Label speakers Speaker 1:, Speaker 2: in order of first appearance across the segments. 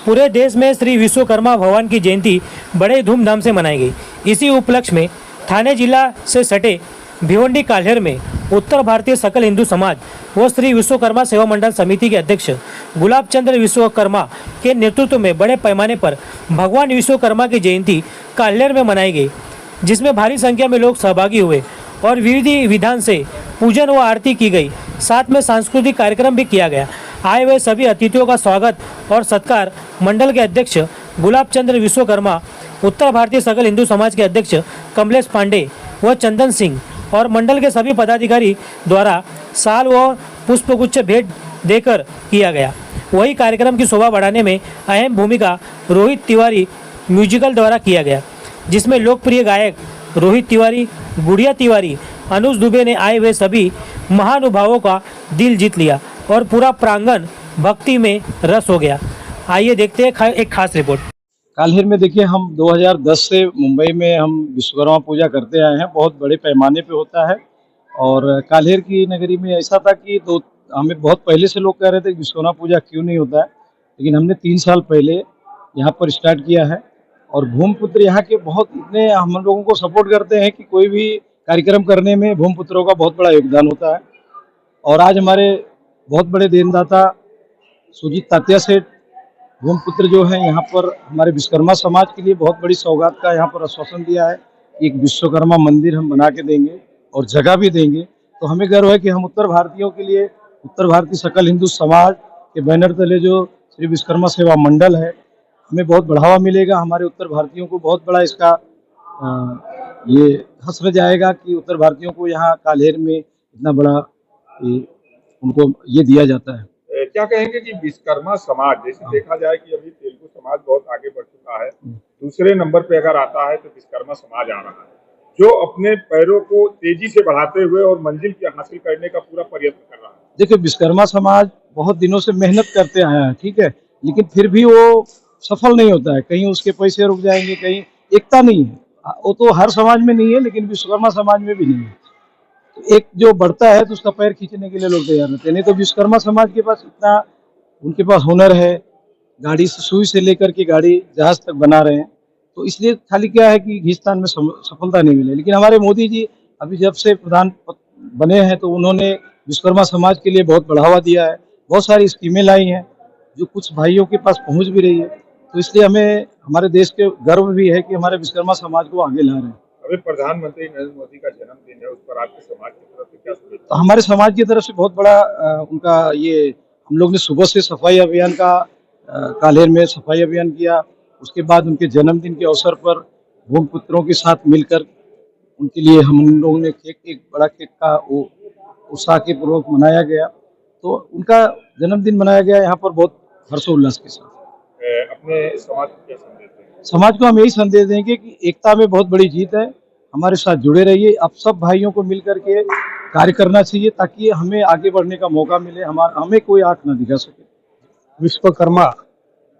Speaker 1: पूरे देश में श्री विश्वकर्मा भगवान की जयंती बड़े धूमधाम से मनाई गई। इसी उपलक्ष्य में थाने जिला से सटे भिवंडी काल्हेर में उत्तर भारतीय सकल हिंदू समाज व श्री विश्वकर्मा सेवा मंडल समिति के अध्यक्ष गुलाब चंद्र विश्वकर्मा के नेतृत्व में बड़े पैमाने पर भगवान विश्वकर्मा की जयंती काल्हेर में मनाई गई, जिसमें भारी संख्या में लोग सहभागी हुए और विधि विधान से पूजन व आरती की गई। साथ में सांस्कृतिक कार्यक्रम भी किया गया। आए हुए सभी अतिथियों का स्वागत और सत्कार मंडल के अध्यक्ष गुलाब चंद्र विश्वकर्मा, उत्तर भारतीय सकल हिंदू समाज के अध्यक्ष कमलेश पांडे व चंदन सिंह और मंडल के सभी पदाधिकारी द्वारा साल व पुष्पगुच्छ भेंट देकर किया गया। वही कार्यक्रम की शोभा बढ़ाने में अहम भूमिका रोहित तिवारी म्यूजिकल द्वारा किया गया, जिसमें लोकप्रिय गायक रोहित तिवारी, गुड़िया तिवारी, अनुज दुबे ने आए हुए सभी महानुभावों का दिल जीत लिया और पूरा प्रांगण भक्ति में रस हो गया। आइए देखते हैं एक खास रिपोर्ट।
Speaker 2: काल्हेर में देखिए, हम 2010 से मुंबई में हम विश्वकर्मा पूजा करते आए हैं। बहुत बड़े पैमाने पे होता है और काल्हेर की नगरी में ऐसा था कि हमें बहुत पहले से लोग कह रहे थे कि विश्वकर्मा पूजा क्यों नहीं होता है, लेकिन हमने 3 साल पहले यहाँ पर स्टार्ट किया है। और भूमिपुत्र यहाँ के बहुत इतने हम लोगों को सपोर्ट करते हैं कि कोई भी कार्यक्रम करने में भूमिपुत्रों का बहुत बड़ा योगदान होता है। और आज हमारे बहुत बड़े देनदाता सुजीत तात्या सेठ भूमिपुत्र जो है यहाँ पर हमारे विश्वकर्मा समाज के लिए बहुत बड़ी सौगात का यहाँ पर आश्वासन दिया है कि एक विश्वकर्मा मंदिर हम बना के देंगे और जगह भी देंगे। तो हमें गर्व है कि हम उत्तर भारतीयों के लिए उत्तर भारतीय सकल हिंदू समाज के बैनर तले जो श्री विश्वकर्मा सेवा मंडल है, हमें बहुत बढ़ावा मिलेगा। हमारे उत्तर भारतीयों को बहुत बड़ा इसका ये हश्र जाएगा कि उत्तर भारतीयों को यहाँ काल्हेर में इतना बड़ा उनको ये दिया जाता है।
Speaker 3: क्या कहेंगे कि विश्वकर्मा समाज, जैसे देखा जाए कि अभी तेलुगु समाज बहुत आगे बढ़ चुका है, दूसरे नंबर पे अगर आता है तो विश्वकर्मा समाज आ रहा है, जो अपने पैरों को तेजी से बढ़ाते हुए और मंजिल की हासिल करने का पूरा प्रयत्न कर रहा है।
Speaker 2: देखिए, विश्वकर्मा समाज बहुत दिनों से मेहनत करते आया है, ठीक है, लेकिन फिर भी वो सफल नहीं होता है। कहीं उसके पैसे रुक जाएंगे, कहीं एकता नहीं है। वो तो हर समाज में नहीं है, लेकिन विश्वकर्मा समाज में भी नहीं है। तो एक जो बढ़ता है तो उसका पैर खींचने के लिए लोग तैयार रहते हैं। नहीं तो विश्वकर्मा समाज के पास इतना, उनके पास हुनर है, गाड़ी से सुई से लेकर के गाड़ी जहाज तक बना रहे हैं। तो इसलिए खाली क्या है कि घींचतान में सफलता नहीं मिले। लेकिन हमारे मोदी जी अभी जब से प्रधान बने हैं तो उन्होंने विश्वकर्मा समाज के लिए बहुत बढ़ावा दिया है, बहुत सारी स्कीमें लाई हैं जो कुछ भाइयों के पास पहुंच भी रही है। तो इसलिए हमें हमारे देश के गर्व भी है कि हमारे विश्वकर्मा समाज को आगे ला रहे हैं।
Speaker 3: अभी प्रधानमंत्री नरेंद्र मोदी का जन्मदिन है, उस पर आपके समाज की तरफ से क्या शुभेच्छा?
Speaker 2: तो हमारे समाज की तरफ से बहुत बड़ा उनका ये, हम लोग ने सुबह से सफाई अभियान का काल्हेर में सफाई अभियान किया। उसके बाद उनके जन्मदिन के अवसर पर भूमिपुत्रों के साथ मिलकर उनके लिए हम लोगों ने एक बड़ा केक का वो उत्साह के पूर्वक मनाया गया। तो उनका जन्मदिन मनाया गया यहाँ पर बहुत हर्षोल्लास के साथ।
Speaker 3: अपने समाज को क्या संदेश देंगे?
Speaker 2: समाज को हम यही संदेश देंगे कि एकता में बहुत बड़ी जीत है। हमारे साथ जुड़े रहिए। आप सब भाइयों को मिल करके कार्य करना चाहिए ताकि हमें आगे बढ़ने का मौका मिले, हमें कोई आंख न दिखा सके।
Speaker 4: विश्वकर्मा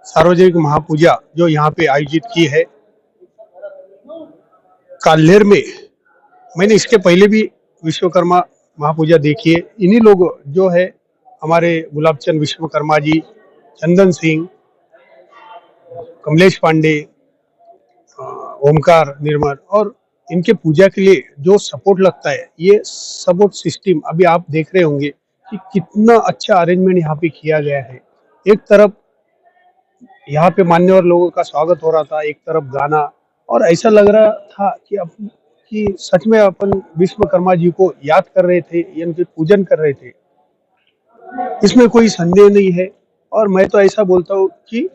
Speaker 4: सार्वजनिक महापूजा जो यहाँ पे आयोजित की है काल्हेर में, मैंने इसके पहले भी विश्वकर्मा महापूजा देखी है। इन्हीं लोग जो है हमारे गुलाबचंद विश्वकर्मा जी, चंदन सिंह, कमलेश पांडे, ओमकार निर्मल, और इनके पूजा के लिए जो सपोर्ट लगता है, ये सपोर्ट सिस्टम अभी आप देख रहे होंगे कि कितना अच्छा अरेंजमेंट यहाँ पे किया गया है। एक तरफ यहाँ पे मान्यवर लोगों का स्वागत हो रहा था, एक तरफ गाना, और ऐसा लग रहा था कि सच में अपन विश्वकर्मा जी को याद कर रहे थे, इनके पूजन कर रहे थे। इसमें कोई संदेह नहीं है। और मैं तो ऐसा बोलता हूँ कि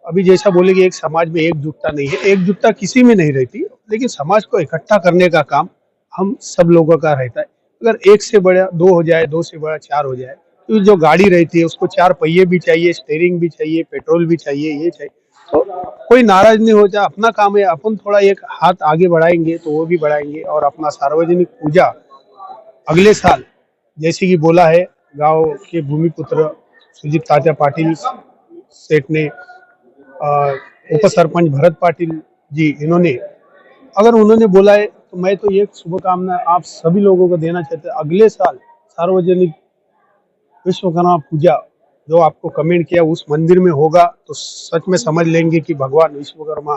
Speaker 4: अभी जैसा बोले कि एक समाज में एकजुटता नहीं है, एकजुटता किसी में नहीं रहती, लेकिन समाज को इकट्ठा करने का काम हम सब लोगों का रहता है। अगर एक से बड़ा दो हो जाए, दो से बड़ा चार हो जाए, तो जो गाड़ी रहती है उसको 4 पहिए भी चाहिए, स्टीयरिंग भी चाहिए, पेट्रोल भी चाहिए, ये चाहिए। तो कोई नाराज नहीं हो जाए, अपना काम है, अपन थोड़ा एक हाथ आगे बढ़ाएंगे तो वो भी बढ़ाएंगे। और अपना सार्वजनिक पूजा अगले साल, जैसे कि बोला है गांव के भूमिपुत्र सुजीत तात्या पाटिल सेठ ने, उप सरपंच भरत पाटिल जी, इन्होंने अगर उन्होंने बोला है तो मैं तो ये शुभकामना आप सभी लोगों को देना चाहते हैं। अगले साल सार्वजनिक विश्वकर्मा पूजा जो आपको कमेंट किया उस मंदिर में होगा तो सच में समझ लेंगे कि भगवान विश्वकर्मा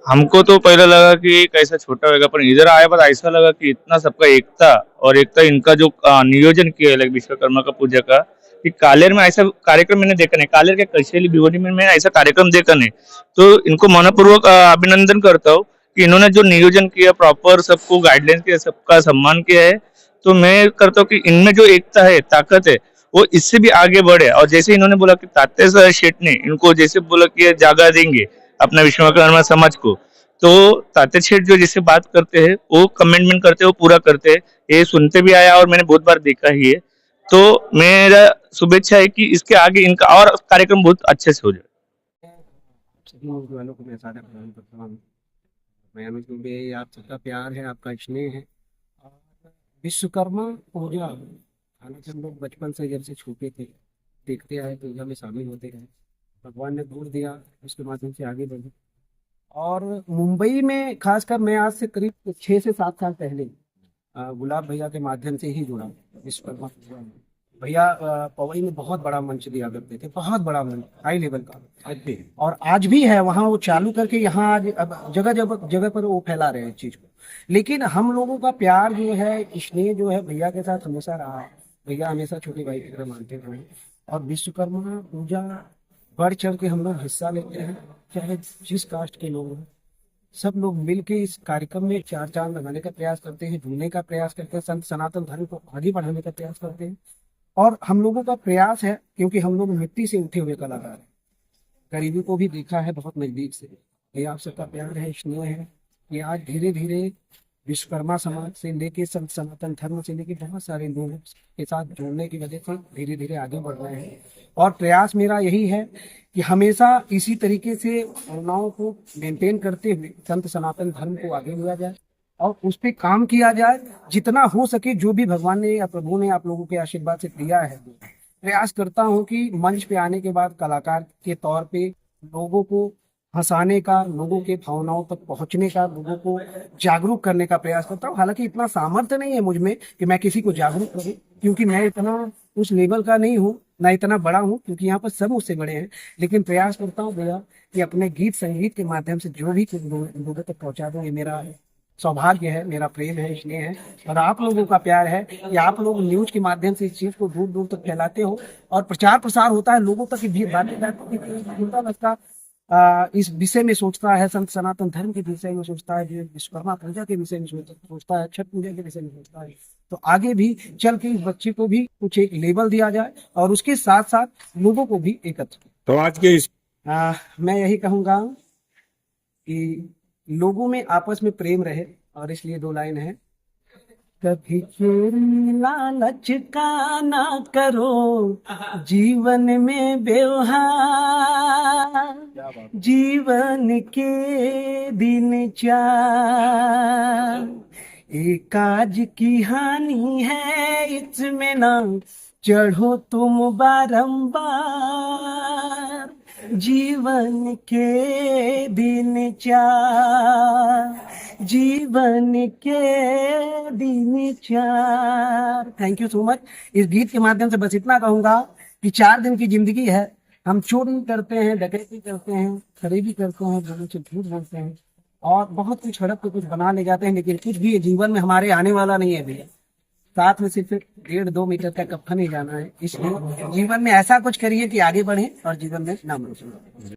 Speaker 5: हमको तो पहले लगा कि कैसा छोटा होगा, पर इधर आए बाद ऐसा लगा कि इतना सबका एकता, और एकता इनका जो नियोजन किया है विश्वकर्मा का पूजा का, कि कालेर में ऐसा कार्यक्रम मैंने देखा नहीं, कालेर के कचेली भिवंडी में मैंने ऐसा कार्यक्रम देखा नहीं। तो इनको मनपूर्वक अभिनंदन करता हूँ कि इन्होंने जो नियोजन किया, प्रॉपर सबको गाइडलाइंस किया, सबका सम्मान किया है। तो मैं करता हूँ कि इनमें जो एकता है, ताकत है, वो इससे भी आगे बढ़े। और जैसे इन्होंने बोला कि तात्या शेठ ने इनको जैसे बोला कि ये जागा देंगे अपना विश्वकर्मा समाज को, तो तात्या शेठ जो जिससे बात करते हैं, वो कमेंटमेंट करते हैं, वो पूरा करते हैं। ये सुनते भी आया और मैंने बहुत बार देखा ही है। तो मेरा शुभेच्छा है कि इसके आगे इनका और कार्यक्रम बहुत अच्छे से हो जाए।
Speaker 6: सभी नौजवानों को मैं सादा प्रदान करता हूँ। मैं अनुज दुबे, आप सबका प्यार है, आपका स्नेह है। और विश्वकर्मा पूजा, हालांकि हम लोग बचपन से जब से छोटे थे देखते आए, पूजा में शामिल होते रहे। भगवान ने दूर दिया, उसके माध्यम से आगे बढ़े। और मुंबई में खासकर मैं आज से करीब 6 से 7 साल पहले गुलाब भैया के माध्यम से ही जुड़ा विश्वकर्मा पूजा में। भैया पवई में बहुत बड़ा मंच दिया करते थे, बहुत बड़ा मंच, हाई लेवल का, और आज भी है वहाँ। वो चालू करके यहाँ आज अब जगह जगह जगह पर वो फैला रहे हैं इस चीज को। लेकिन हम लोगों का प्यार जो है, स्नेह जो है, भैया के साथ हमेशा रहा है। भैया हमेशा छोटे भाई की तरह मानते थे। और विश्वकर्मा पूजा बढ़ चढ़ के हम लोग हिस्सा लेते हैं, चाहे जिस कास्ट के लोग हैं। सब लोग मिलके इस कार्यक्रम में चार चांद लगाने का प्रयास करते हैं, जुड़ने का प्रयास करते हैं, संत सनातन धर्म को आगे बढ़ाने का प्रयास करते हैं। और हम लोगों का प्रयास है, क्योंकि हम लोग मिट्टी से उठे हुए कलाकार हैं, गरीबी को भी देखा है बहुत नजदीक से। ये आप सबका प्यार है, स्नेह है, ये आज धीरे धीरे विश्वकर्मा समाज से लेके संत सनातन धर्म से लेके बहुत सारे लोगों के साथ जुड़ने की वजह से धीरे धीरे आगे बढ़ रहे हैं। और प्रयास मेरा यही है कि हमेशा इसी तरीके से भावनाओं को मेंटेन करते हुए संत सनातन धर्म को आगे लिया जाए और उस पर काम किया जाए जितना हो सके। जो भी भगवान ने या प्रभु ने आप लोगों के आशीर्वाद से दिया है, प्रयास करता हूँ कि मंच पे आने के बाद कलाकार के तौर पे लोगों को हंसाने का, लोगों के भावनाओं तक पहुंचने का, लोगों को जागरूक करने का प्रयास करता हूँ। हालांकि इतना सामर्थ्य नहीं है मुझ में कि मैं किसी को जागरूक करूँ, क्योंकि मैं इतना उस लेवल का नहीं हूँ, ना इतना बड़ा हूँ, क्योंकि यहाँ पर सब मुझसे बड़े हैं। लेकिन प्रयास करता हूँ भैया कि अपने गीत संगीत के माध्यम से जो भी कुछ लोगों तक पहुँचा दूँ। ये मेरा सौभाग्य है, मेरा प्रेम है, स्नेह है, और आप लोगों का प्यार है कि आप लोग न्यूज के माध्यम से इस चीज को दूर दूर तक फैलाते हो और प्रचार प्रसार होता है, लोगों तक बातें इस विषय में सोचता है, संत सनातन धर्म के विषय में सोचता है, विश्वकर्मा पूजा के विषय में सोचता है, छठ पूजा के विषय में सोचता है। तो आगे भी चल के इस बच्चे को भी कुछ एक लेवल दिया जाए और उसके साथ साथ लोगों को भी एकत्र।
Speaker 3: तो आज के इस
Speaker 6: मैं यही कहूँगा कि लोगों में आपस में प्रेम रहे, और इसलिए 2 लाइन है। कभी चोरी लालच का ना करो, जीवन में व्यवहार, जीवन के दिन 4, एक काज की हानि है इसमें ना चढ़ो तुम बारंबार, जीवन के दिन 4, जीवन के दिन 4। Thank you so much. इस गीत के माध्यम से बस इतना कहूंगा कि 4 दिन की जिंदगी है। हम चोरी करते हैं, डकैती करते हैं, खरीदी करते हैं, लोगों से झूठ बोलते हैं और बहुत कुछ हड़प के कुछ बना ले जाते हैं, लेकिन कुछ भी जीवन में हमारे आने वाला नहीं है भैया। साथ में सिर्फ 1.5-2 मीटर का कफन ही जाना है। इसलिए जीवन में ऐसा कुछ करिए कि आगे बढ़े और जीवन में नाम रोशन।